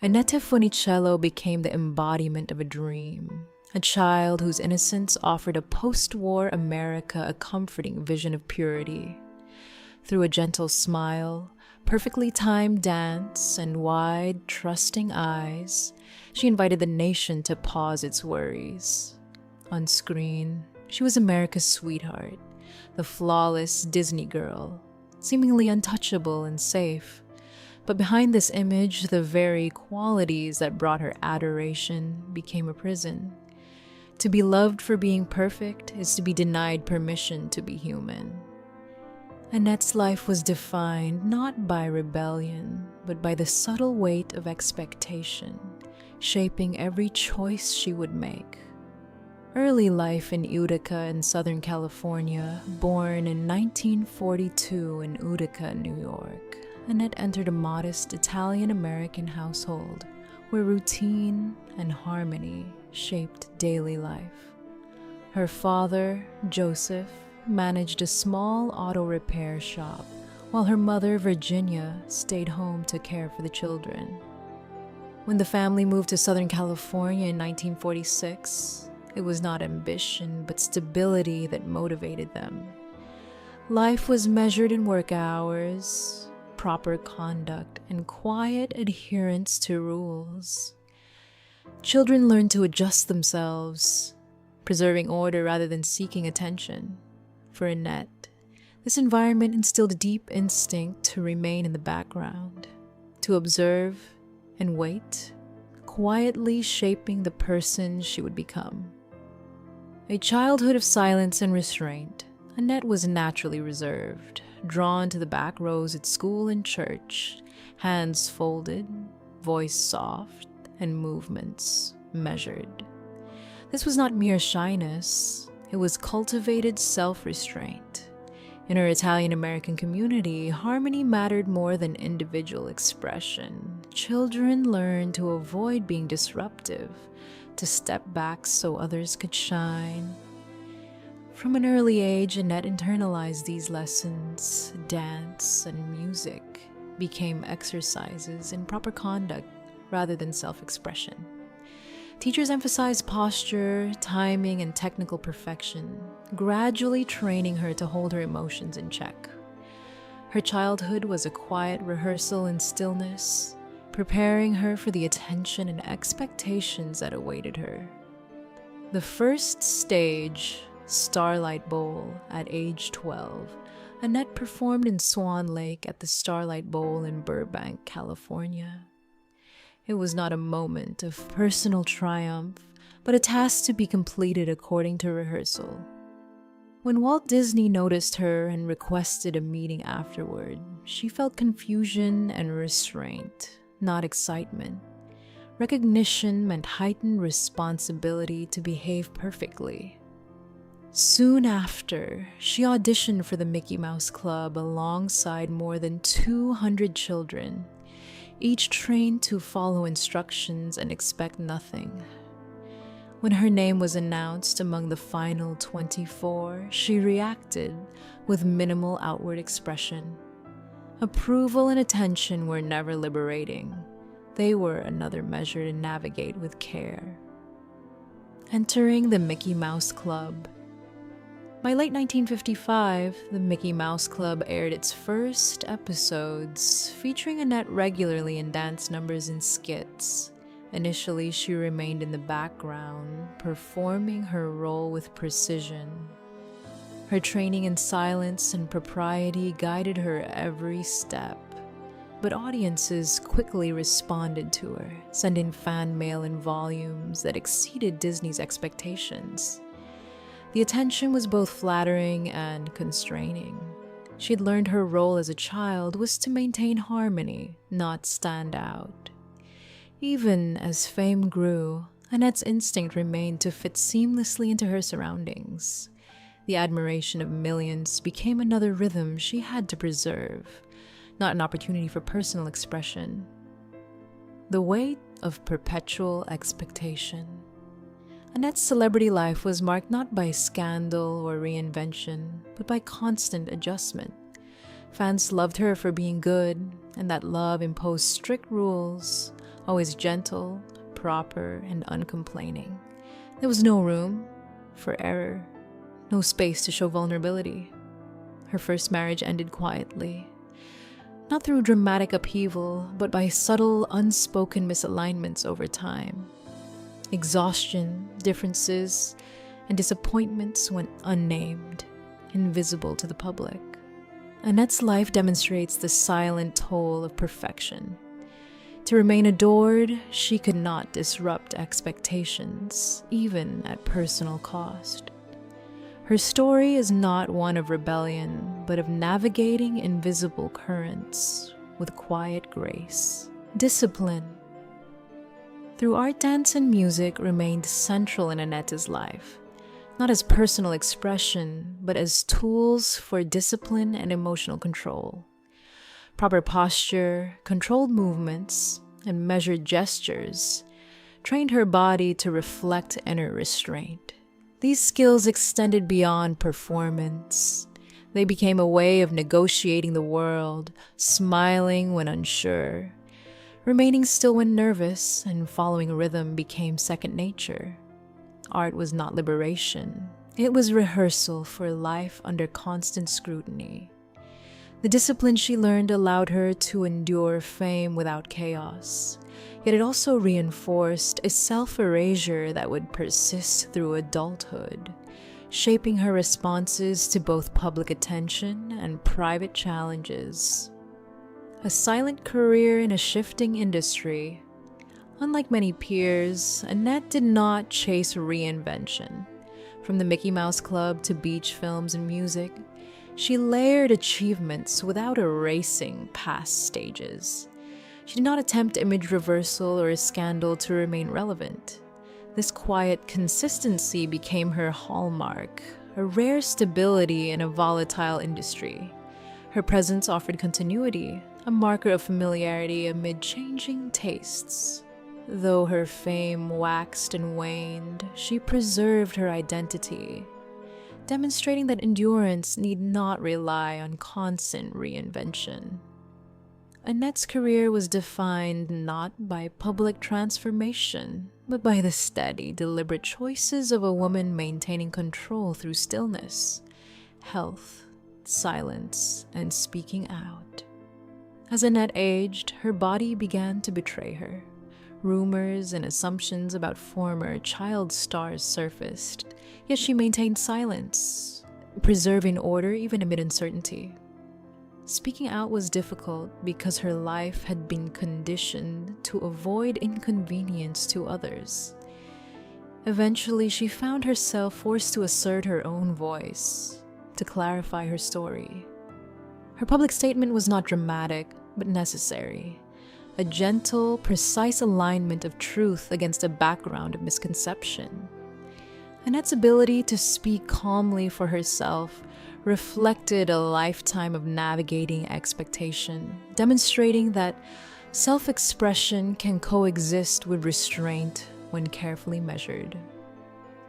Annette Funicello became the embodiment of a dream, a child whose innocence offered a post-war America a comforting vision of purity. Through a gentle smile, perfectly timed dance, and wide, trusting eyes, she invited the nation to pause its worries. On screen, she was America's sweetheart, the flawless Disney girl, seemingly untouchable and safe. But behind this image, the very qualities that brought her adoration became a prison. To be loved for being perfect is to be denied permission to be human. Annette's life was defined not by rebellion, but by the subtle weight of expectation, shaping every choice she would make. Early life in Utica in Southern California, born in 1942 in Utica, New York, Annette entered a modest Italian-American household where routine and harmony shaped daily life. Her father, Joseph, managed a small auto repair shop, while her mother, Virginia, stayed home to care for the children. When the family moved to Southern California in 1946, it was not ambition but stability that motivated them. Life was measured in work hours, proper conduct, and quiet adherence to rules. Children learned to adjust themselves, preserving order rather than seeking attention. For Annette, this environment instilled a deep instinct to remain in the background, to observe and wait, quietly shaping the person she would become. A childhood of silence and restraint, Annette was naturally reserved, drawn to the back rows at school and church, hands folded, voice soft, and movements measured. This was not mere shyness. It was cultivated self-restraint. In her Italian-American community, harmony mattered more than individual expression. Children learned to avoid being disruptive, to step back so others could shine. From an early age, Annette internalized these lessons. Dance and music became exercises in proper conduct rather than self-expression. Teachers emphasized posture, timing, and technical perfection, gradually training her to hold her emotions in check. Her childhood was a quiet rehearsal in stillness, preparing her for the attention and expectations that awaited her. The first stage, Starlight Bowl, at age 12, Annette performed in Swan Lake at the Starlight Bowl in Burbank, California. It was not a moment of personal triumph, but a task to be completed according to rehearsal. When Walt Disney noticed her and requested a meeting afterward, she felt confusion and restraint, not excitement. Recognition meant heightened responsibility to behave perfectly. Soon after, she auditioned for the Mickey Mouse Club alongside more than 200 children, each trained to follow instructions and expect nothing. When her name was announced among the final 24, she reacted with minimal outward expression. Approval and attention were never liberating. They were another measure to navigate with care. Entering the Mickey Mouse Club. By late 1955, the Mickey Mouse Club aired its first episodes, featuring Annette regularly in dance numbers and skits. Initially, she remained in the background, performing her role with precision. Her training in silence and propriety guided her every step. But audiences quickly responded to her, sending fan mail in volumes that exceeded Disney's expectations. The attention was both flattering and constraining. She had learned her role as a child was to maintain harmony, not stand out. Even as fame grew, Annette's instinct remained to fit seamlessly into her surroundings. The admiration of millions became another rhythm she had to preserve, not an opportunity for personal expression. The weight of perpetual expectation. Annette's celebrity life was marked not by scandal or reinvention, but by constant adjustment. Fans loved her for being good, and that love imposed strict rules, always gentle, proper, and uncomplaining. There was no room for error, no space to show vulnerability. Her first marriage ended quietly, not through dramatic upheaval, but by subtle, unspoken misalignments over time. Exhaustion, differences, and disappointments went unnamed, invisible to the public. Annette's life demonstrates the silent toll of perfection. To remain adored, she could not disrupt expectations, even at personal cost. Her story is not one of rebellion, but of navigating invisible currents with quiet grace. Discipline, through art, dance, and music, remained central in Annette's life, not as personal expression, but as tools for discipline and emotional control. Proper posture, controlled movements, and measured gestures trained her body to reflect inner restraint. These skills extended beyond performance. They became a way of negotiating the world, smiling when unsure, remaining still when nervous, and following rhythm became second nature. Art was not liberation. It was rehearsal for life under constant scrutiny. The discipline she learned allowed her to endure fame without chaos, yet it also reinforced a self-erasure that would persist through adulthood, shaping her responses to both public attention and private challenges. A silent career in a shifting industry. Unlike many peers, Annette did not chase reinvention. From the Mickey Mouse Club to beach films and music, she layered achievements without erasing past stages. She did not attempt image reversal or a scandal to remain relevant. This quiet consistency became her hallmark, a rare stability in a volatile industry. Her presence offered continuity, a marker of familiarity amid changing tastes. Though her fame waxed and waned, she preserved her identity, demonstrating that endurance need not rely on constant reinvention. Annette's career was defined not by public transformation, but by the steady, deliberate choices of a woman maintaining control through stillness, health, silence, and speaking out. As Annette aged, her body began to betray her. Rumors and assumptions about former child stars surfaced, yet she maintained silence, preserving order even amid uncertainty. Speaking out was difficult because her life had been conditioned to avoid inconvenience to others. Eventually, she found herself forced to assert her own voice, to clarify her story. Her public statement was not dramatic, but necessary. A gentle, precise alignment of truth against a background of misconception. Annette's ability to speak calmly for herself reflected a lifetime of navigating expectation, demonstrating that self-expression can coexist with restraint when carefully measured.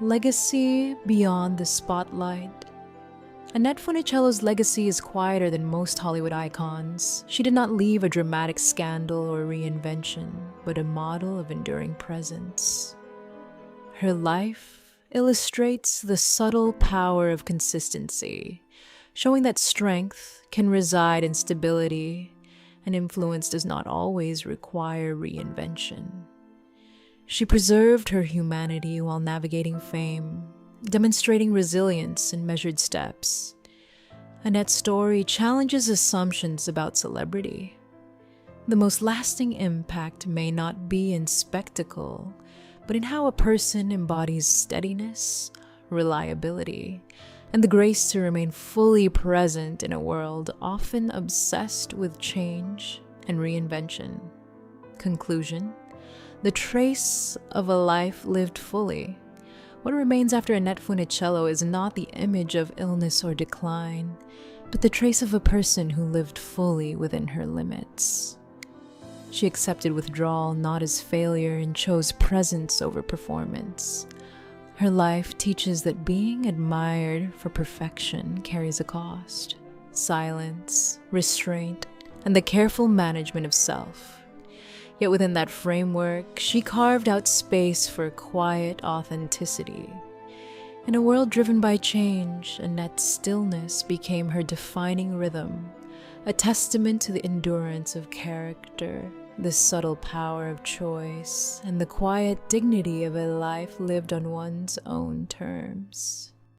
Legacy beyond the spotlight. Annette Funicello's legacy is quieter than most Hollywood icons. She did not leave a dramatic scandal or reinvention, but a model of enduring presence. Her life illustrates the subtle power of consistency, showing that strength can reside in stability and influence does not always require reinvention. She preserved her humanity while navigating fame, demonstrating resilience in measured steps. Annette's story challenges assumptions about celebrity. The most lasting impact may not be in spectacle, but in how a person embodies steadiness, reliability, and the grace to remain fully present in a world often obsessed with change and reinvention. Conclusion: the trace of a life lived fully. What remains after Annette Funicello is not the image of illness or decline, but the trace of a person who lived fully within her limits. She accepted withdrawal not as failure and chose presence over performance. Her life teaches that being admired for perfection carries a cost: silence, restraint, and the careful management of self. Yet within that framework, she carved out space for quiet authenticity. In a world driven by change, Annette's stillness became her defining rhythm, a testament to the endurance of character, the subtle power of choice, and the quiet dignity of a life lived on one's own terms.